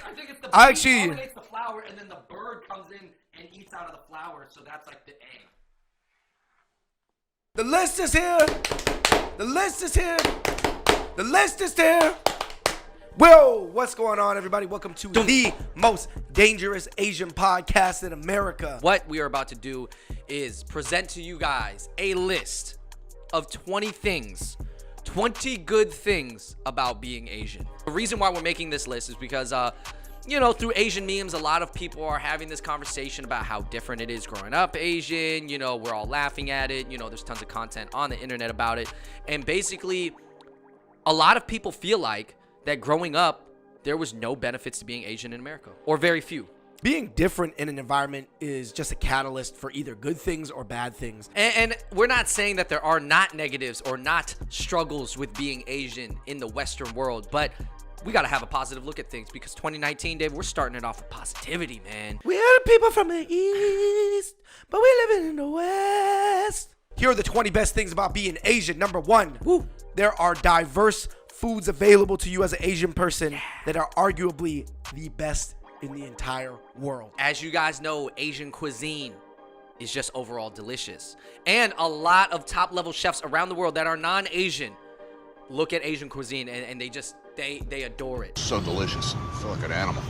I think it's the Actually, pollinates the flower, and then the bird comes in and eats out of the flower, so that's like the egg. the list is here. The list is here. The list is here. Whoa, what's going on, everybody? Welcome to the most dangerous Asian podcast in America. What we are about to do is present to you guys a list of 20 things, 20 good things about being Asian. The reason why we're making this list is because, through Asian memes, a lot of people are having this conversation about how different it is growing up Asian. You know, we're all laughing at it. You know, there's tons of content on the internet about it. And basically, a lot of people feel like that growing up, there was no benefits to being Asian in America, or very few. Being different in an environment is just a catalyst for either good things or bad things. And we're not saying that there are not negatives or not struggles with being Asian in the Western world, but we got to have a positive look at things because 2019, Dave, we're starting it off with positivity, man. We are the people from the East, but we live in the West. Here are the 20 best things about being Asian. Number one, there are diverse foods available to you as an Asian person that are arguably the best in the entire world. As you guys know, Asian cuisine is just overall delicious. And a lot of top level chefs around the world that are non-Asian look at Asian cuisine and they adore it. So delicious. I feel like an animal.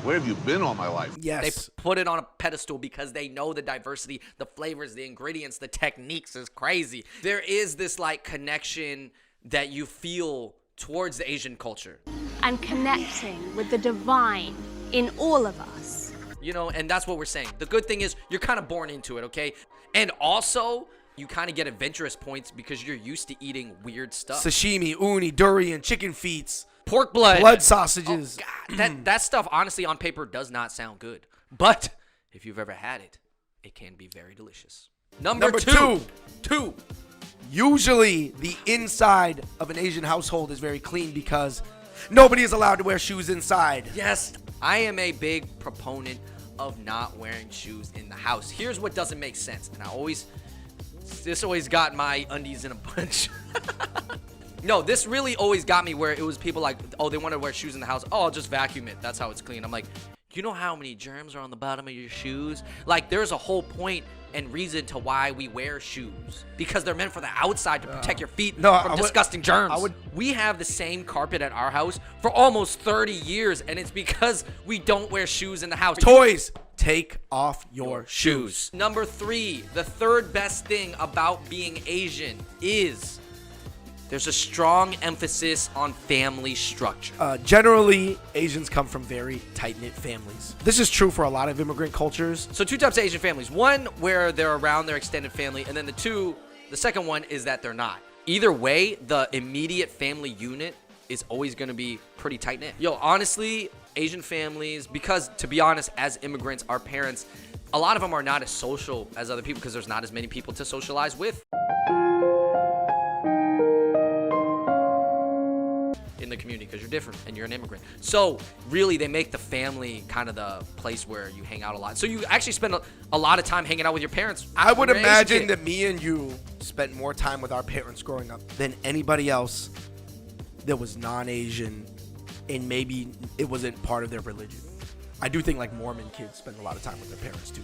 Where have you been all my life? Yes. They put it on a pedestal because they know the diversity, the flavors, the ingredients, the techniques is crazy. There is this like connection that you feel towards the Asian culture. And connecting with the divine in all of us. You know, and that's what we're saying. The good thing is you're kind of born into it, okay? And also, you kind of get adventurous points because you're used to eating weird stuff. Sashimi, uni, durian, chicken feet, pork blood. Blood sausages. Oh, God. That stuff, honestly, on paper does not sound good. But if you've ever had it, it can be very delicious. Number two. Usually, the inside of an Asian household is very clean because nobody is allowed to wear shoes inside. Yes, I am a big proponent of not wearing shoes in the house. Here's what doesn't make sense. And this always got my undies in a bunch. No, this really always got me where it was people like, oh, they want to wear shoes in the house. Oh, I'll just vacuum it. That's how it's clean. I'm like, you know how many germs are on the bottom of your shoes? Like, there's a whole point and reason to why we wear shoes. Because they're meant for the outside to protect your feet from disgusting germs. We have the same carpet at our house for almost 30 years, and it's because we don't wear shoes in the house. Toys, take off your shoes. Number 3, the third best thing about being Asian is there's a strong emphasis on family structure. Generally, Asians come from very tight-knit families. This is true for a lot of immigrant cultures. So 2 types of Asian families. One, where they're around their extended family, and then the second one is that they're not. Either way, the immediate family unit is always going to be pretty tight-knit. Yo, honestly, Asian families, because to be honest, as immigrants, our parents, a lot of them are not as social as other people because there's not as many people to socialize with in the community because you're different and you're an immigrant. So really they make the family kind of the place where you hang out a lot. So you actually spend a lot of time hanging out with your parents. I would imagine that me and you spent more time with our parents growing up than anybody else that was non-Asian and maybe it wasn't part of their religion. I do think like Mormon kids spend a lot of time with their parents too.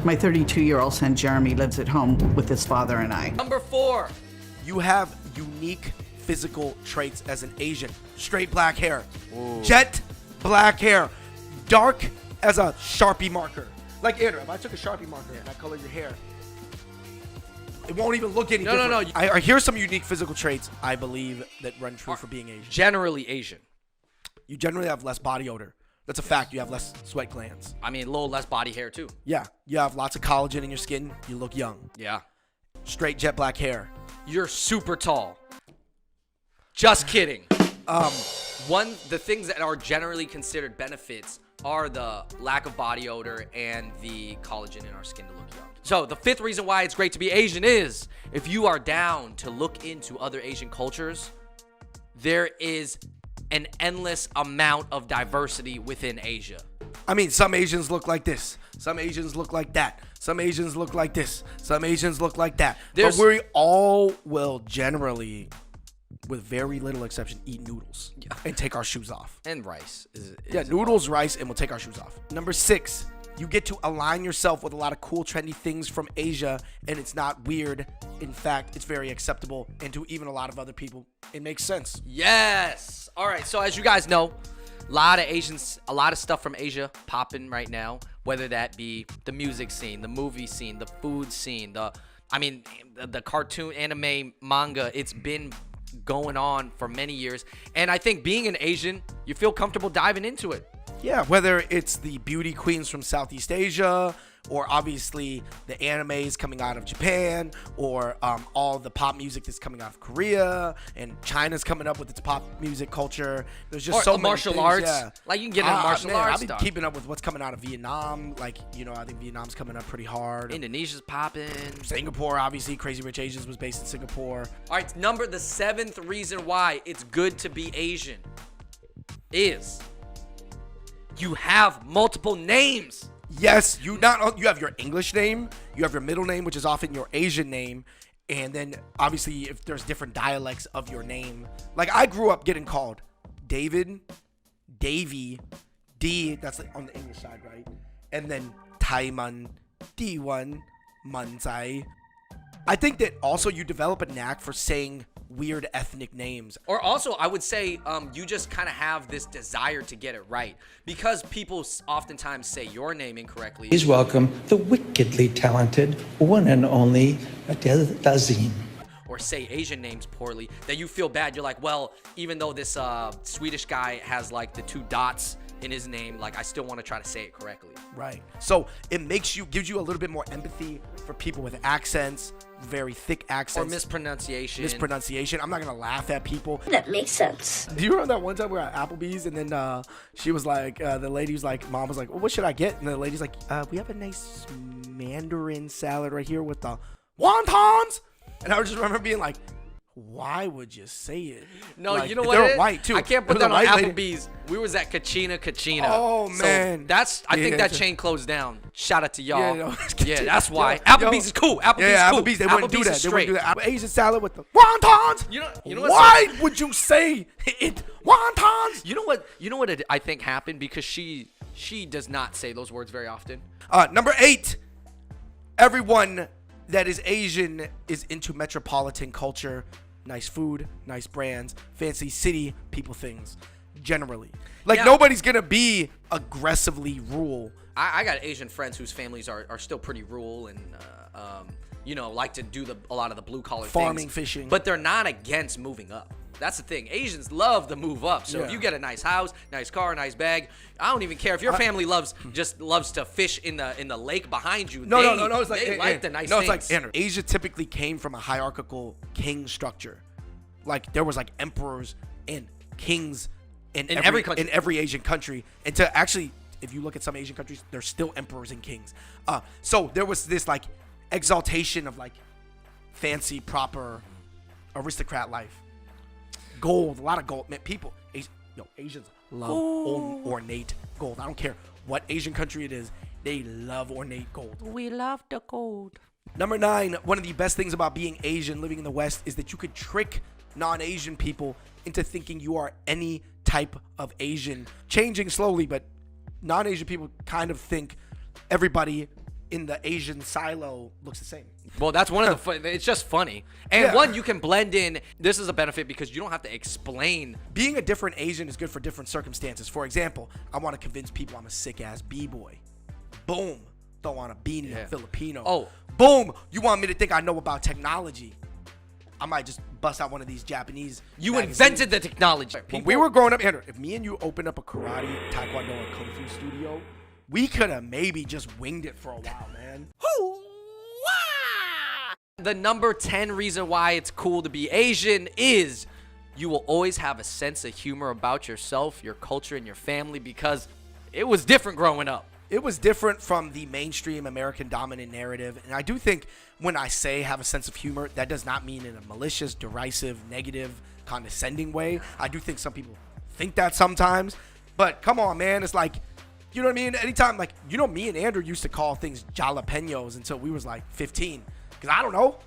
My 32-year-old son Jeremy lives at home with his father and I. Number 4. You have unique physical traits as an Asian. Straight black hair. Ooh. Jet black hair. Dark as a Sharpie marker. Like Andrew, if I took a Sharpie marker and I colored your hair, it won't even look any different. No. I here's some unique physical traits I believe that run true for being Asian. Generally Asian. You generally have less body odor. That's a fact. You have less sweat glands. I mean, a little less body hair too. Yeah. You have lots of collagen in your skin. You look young. Yeah. Straight jet black hair. You're super tall. Just kidding. The things that are generally considered benefits are the lack of body odor and the collagen in our skin to look young. So the 5th reason why it's great to be Asian is if you are down to look into other Asian cultures, there is an endless amount of diversity within Asia. I mean, some Asians look like this. Some Asians look like that. Some Asians look like this. Some Asians look like that. But we all will generally with very little exception, eat noodles and take our shoes off. And rice. Noodles, rice, and we'll take our shoes off. Number 6, you get to align yourself with a lot of cool, trendy things from Asia, and it's not weird. In fact, it's very acceptable, and to even a lot of other people, it makes sense. Yes. All right. So as you guys know, a lot of stuff from Asia popping right now, whether that be the music scene, the movie scene, the food scene, the cartoon, anime, manga. It's been going on for many years, and I think being an Asian, you feel comfortable diving into it. Yeah, whether it's the beauty queens from Southeast Asia, or obviously the animes coming out of Japan, or all the pop music that's coming out of Korea, and China's coming up with its pop music culture. There's just so many martial things, arts. yeah. Like you can get into martial arts I've been stuff. keeping up with what's coming out of Vietnam. Like, I think Vietnam's coming up pretty hard. Indonesia's popping. Singapore, obviously, Crazy Rich Asians was based in Singapore. All right, the 7th reason why it's good to be Asian is you have multiple names. Yes, you have your English name, you have your middle name, which is often your Asian name, and then obviously if there's different dialects of your name. Like I grew up getting called David, Davy, D, that's like on the English side, right? And then Taiman, D1, Manzai. I think that also you develop a knack for saying weird ethnic names. Or also, I would say you just kind of have this desire to get it right. Because people oftentimes say your name incorrectly. Please welcome the wickedly talented one and only Blasian. Or say Asian names poorly, that you feel bad. You're like, well, even though this Swedish guy has like the 2 dots in his name, like I still want to try to say it correctly. Right. So it gives you a little bit more empathy for people with accents, very thick accents. Or mispronunciation. I'm not going to laugh at people. That makes sense. Do you remember that one time we were at Applebee's and then she was like, the lady was like, mom was like, well, what should I get? And the lady's like, we have a nice Mandarin salad right here with the wontons. And I just remember being like, why would you say it? No, like, you know what? They're white too. I can't put that on Applebee's. We was at Kachina. Oh man, so I think that chain closed down. Shout out to y'all. Yeah, that's why. Applebee's is cool. Applebee's, they wouldn't do that. They wouldn't do that. Asian salad with the wontons. You know why would you say it? Wontons. You know what? I think happened because she does not say those words very often. Number 8. Everyone that is Asian is into metropolitan culture. Nice food, nice brands, fancy city people things, generally. Like, nobody's going to be aggressively rural. I got Asian friends whose families are still pretty rural and, like to do a lot of the blue-collar farming, things. fishing. But they're not against moving up. That's the thing. Asians love to move up. So if you get a nice house, nice car, nice bag, I don't even care if your family loves to fish in the lake behind you. No. It's like, they like the nice no, things. it's like, Andrew, Asia typically came from a hierarchical king structure. Like there was like emperors and kings in every country. In every Asian country. And to actually, if you look at some Asian countries, there's still emperors and kings. So there was this like exaltation of like fancy, proper aristocrat life. Gold, a lot of gold. Man, people, Asians love ornate gold. I don't care what Asian country it is. They love ornate gold. We love the gold. Number 9, one of the best things about being Asian, living in the West, is that you could trick non-Asian people into thinking you are any type of Asian. Changing slowly, but non-Asian people kind of think everybody in the Asian silo looks the same. Well, that's one of the it's just funny. And one, you can blend in. This is a benefit because you don't have to explain. Being a different Asian is good for different circumstances. For example, I want to convince people I'm a sick-ass B-boy. Boom. Don't want a beanie. I'm Filipino. Oh. Boom. You want me to think I know about technology. I might just bust out one of these Japanese You magazines. invented the technology. When we were growing up, Andrew, if me and you opened up a karate, taekwondo, and kung fu studio, we could have maybe just winged it for a while, man. The number 10 reason why it's cool to be Asian is you will always have a sense of humor about yourself, your culture, and your family because it was different growing up. It was different from the mainstream American dominant narrative. And I do think when I say have a sense of humor, that does not mean in a malicious, derisive, negative, condescending way. I do think some people think that sometimes. But come on, man. It's like, you know what I mean? Anytime, like, me and Andrew used to call things jalapenos until we was like 15. Because I don't know.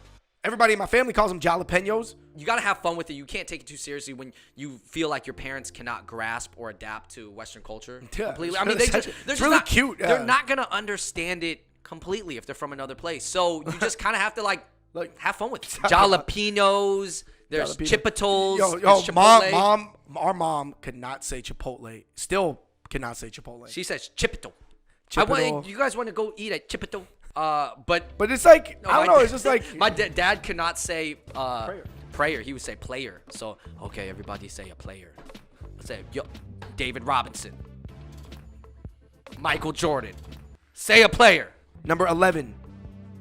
Everybody in my family calls them jalapenos. You gotta have fun with it. You can't take it too seriously when you feel like your parents cannot grasp or adapt to Western culture completely. I mean, it's really cute. They're not gonna understand it completely if they're from another place. So you just kind of have to like have fun with it. Jalapenos. There's chipotles. Yo, our mom could not say Chipotle. Still cannot say Chipotle. She says chipito. You guys want to go eat at chipito? But it's like, I don't know. It's just like my dad could not say prayer. He would say player. So okay, everybody say a player. Say David Robinson, Michael Jordan. Say a player. Number 11.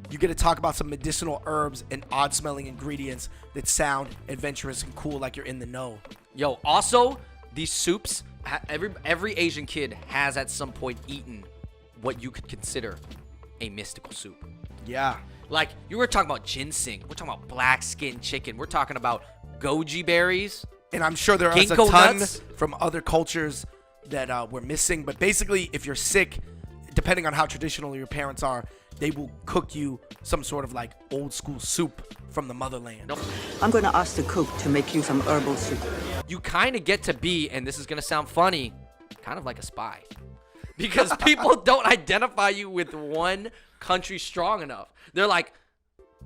You get to talk about some medicinal herbs and odd-smelling ingredients that sound adventurous and cool, like you're in the know. Yo, also these soups. Every Asian kid has at some point eaten what you could consider a mystical soup. Yeah. Like, you were talking about ginseng. We're talking about black skin chicken. We're talking about goji berries. And I'm sure there are a ton from other cultures that we're missing. But basically, if you're sick, depending on how traditional your parents are, they will cook you some sort of like old school soup from the motherland. I'm going to ask the cook to make you some herbal soup. You kind of get to be, and this is going to sound funny, kind of like a spy. Because people don't identify you with one country strong enough. They're like,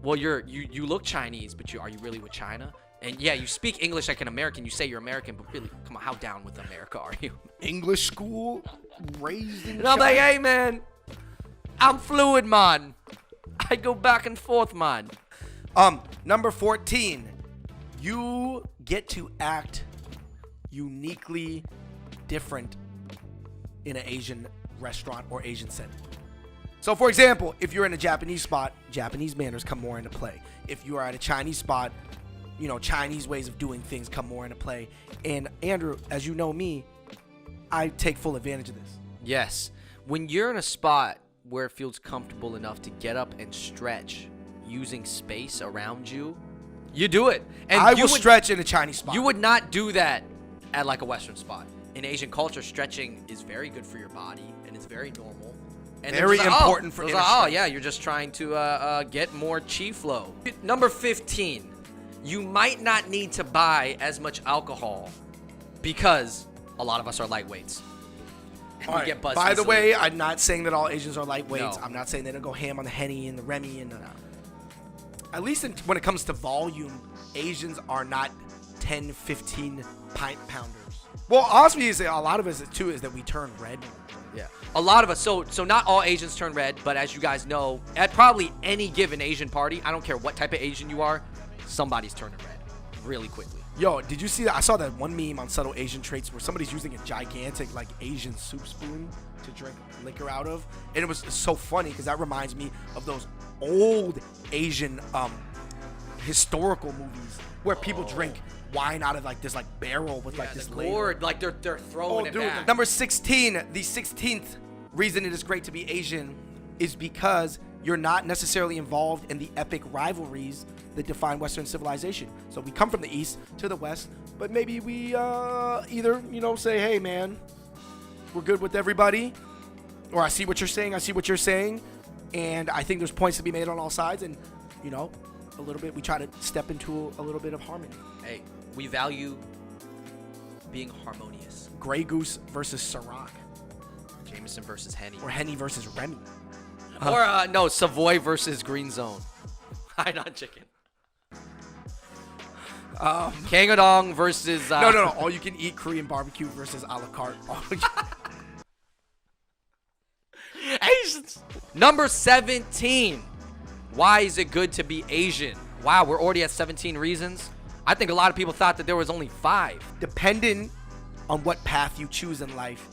well, you look Chinese, but are you really with China? And yeah, you speak English like an American. You say you're American, but really, come on, how down with America are you? English school, raised in And I'm like, hey, man, I'm fluid, man. I go back and forth, man. Number 14, you get to act uniquely different in an Asian restaurant or Asian setting. So, for example, if you're in a Japanese spot, Japanese manners come more into play. If you are at a Chinese spot, Chinese ways of doing things come more into play. And Andrew, as you know me, I take full advantage of this. Yes. When you're in a spot where it feels comfortable enough to get up and stretch using space around you, you do it. And I will stretch in a Chinese spot. You would not do that at like a Western spot. In Asian culture, stretching is very good for your body, and it's very normal. And very important for inner strength. Yeah, you're just trying to get more chi flow. Number 15, you might not need to buy as much alcohol because a lot of us are lightweights. All right. Get buzzed By the easily. way, I'm not saying that all Asians are lightweights. No. I'm not saying they don't go ham on the Henny and the Remy. And at least when it comes to volume, Asians are not 10, 15 pint pounders. Well, obviously, a lot of us, too, is that we turn red. Yeah. A lot of us. So not all Asians turn red, but as you guys know, at probably any given Asian party, I don't care what type of Asian you are, somebody's turning red really quickly. Yo, did you see that? I saw that one meme on subtle Asian traits where somebody's using a gigantic, like, Asian soup spoon to drink liquor out of. And it was so funny because that reminds me of those old Asian historical movies where people drink wine out of like this like barrel with like this gourd, like they're throwing it back. Number 16, the 16th reason it is great to be Asian is because you're not necessarily involved in the epic rivalries that define Western civilization. So we come from the East to the West, but maybe we either, say, hey man, we're good with everybody, or I see what you're saying, and I think there's points to be made on all sides, and a little bit we try to step into a little bit of harmony. Hey, we value being harmonious. Grey Goose versus Ciroc. Jameson versus Henny. Or Henny versus Remy. Or, no, Savoy versus Green Zone. High on chicken. Kangadong versus... No. All you can eat Korean barbecue versus a la carte. Asians. Number 17. Why is it good to be Asian? Wow, we're already at 17 reasons. I think a lot of people thought that there was only 5. Depending on what path you choose in life,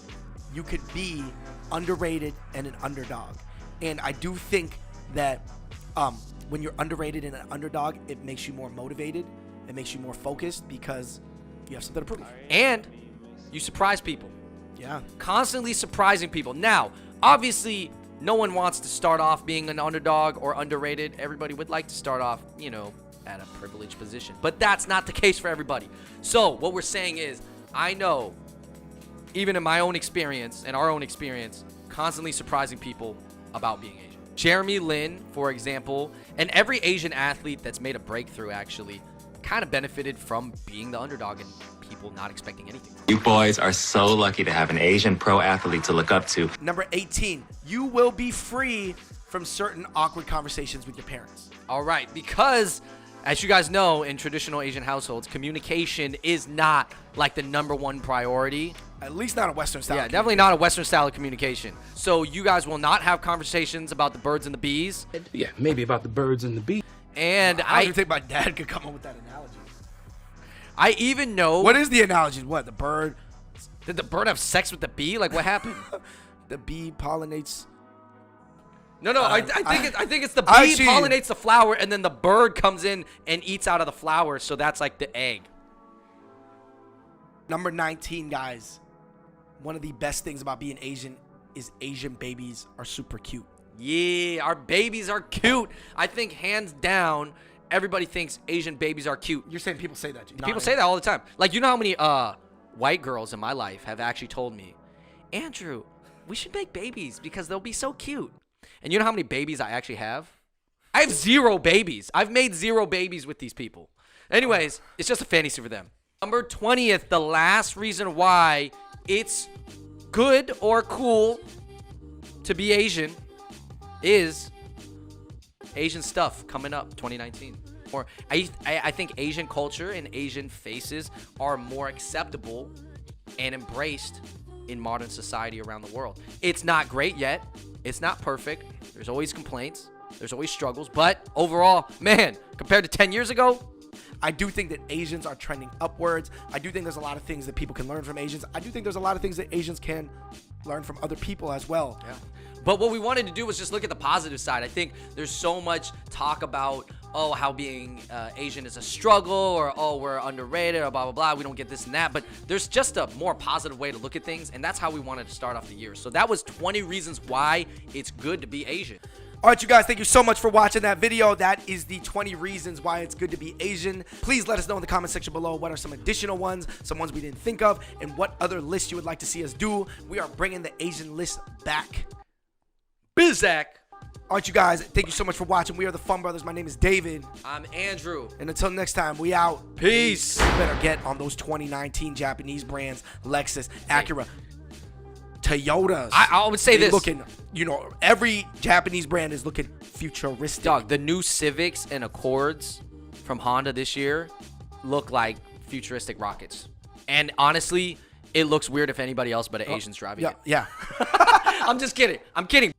you could be underrated and an underdog. And I do think that when you're underrated and an underdog, it makes you more motivated. It makes you more focused because you have something to prove. And you surprise people. Yeah. Constantly surprising people. Now, obviously, no one wants to start off being an underdog or underrated. Everybody would like to start off, at a privileged position. But that's not the case for everybody. So what we're saying is, I know, even in my own experience and our own experience, constantly surprising people about being Asian. Jeremy Lin, for example, and every Asian athlete that's made a breakthrough actually kind of benefited from being the underdog and people not expecting anything. You boys are so lucky to have an Asian pro athlete to look up to. Number 18, you will be free from certain awkward conversations with your parents. All right, because as you guys know, in traditional Asian households, communication is not like the #1 priority. At least not a Western style. Yeah, definitely not a Western style of communication. So you guys will not have conversations about the birds and the bees. Yeah, maybe about the birds and the bees. And I don't even think my dad could come up with that analogy. I even know. What is the analogy? What, the bird? Did the bird have sex with the bee? Like, what happened? The bee pollinates. No, I think it's the bee pollinates the flower, and then the bird comes in and eats out of the flower. So that's like the egg. Number 19, guys. One of the best things about being Asian is Asian babies are super cute. Yeah, our babies are cute. I think hands down, everybody thinks Asian babies are cute. You're saying people say that? People say that all the time. Like, you know how many white girls in my life have actually told me, Andrew, we should make babies because they'll be so cute. And you know how many babies I actually have? I have 0 babies. I've made 0 babies with these people. Anyways, it's just a fantasy for them. Number 20th, the last reason why it's good or cool to be Asian is Asian stuff coming up 2019. Or I think Asian culture and Asian faces are more acceptable and embraced in modern society around the world. It's not great yet. It's not perfect. There's always complaints. There's always struggles. But overall, man, compared to 10 years ago, I do think that Asians are trending upwards. I do think there's a lot of things that people can learn from Asians. I do think there's a lot of things that Asians can learn from other people as well. Yeah. But what we wanted to do was just look at the positive side. I think there's so much talk about, oh, how being Asian is a struggle, or, oh, we're underrated, or blah, blah, blah. We don't get this and that. But there's just a more positive way to look at things, and that's how we wanted to start off the year. So that was 20 reasons why it's good to be Asian. All right, you guys, thank you so much for watching that video. That is the 20 reasons why it's good to be Asian. Please let us know in the comment section below what are some additional ones, some ones we didn't think of, and what other lists you would like to see us do. We are bringing the Asian list back. Bizak. All right, you guys, thank you so much for watching. We are the Fun Brothers. My name is David. I'm Andrew. And until next time, we out. Peace. You better get on those 2019 Japanese brands, Lexus, Acura, Toyotas. I would say this. Looking, every Japanese brand is looking futuristic. Dog, the new Civics and Accords from Honda this year look like futuristic rockets. And honestly, it looks weird if anybody else but an Asian's driving it. Yeah. I'm just kidding. I'm kidding.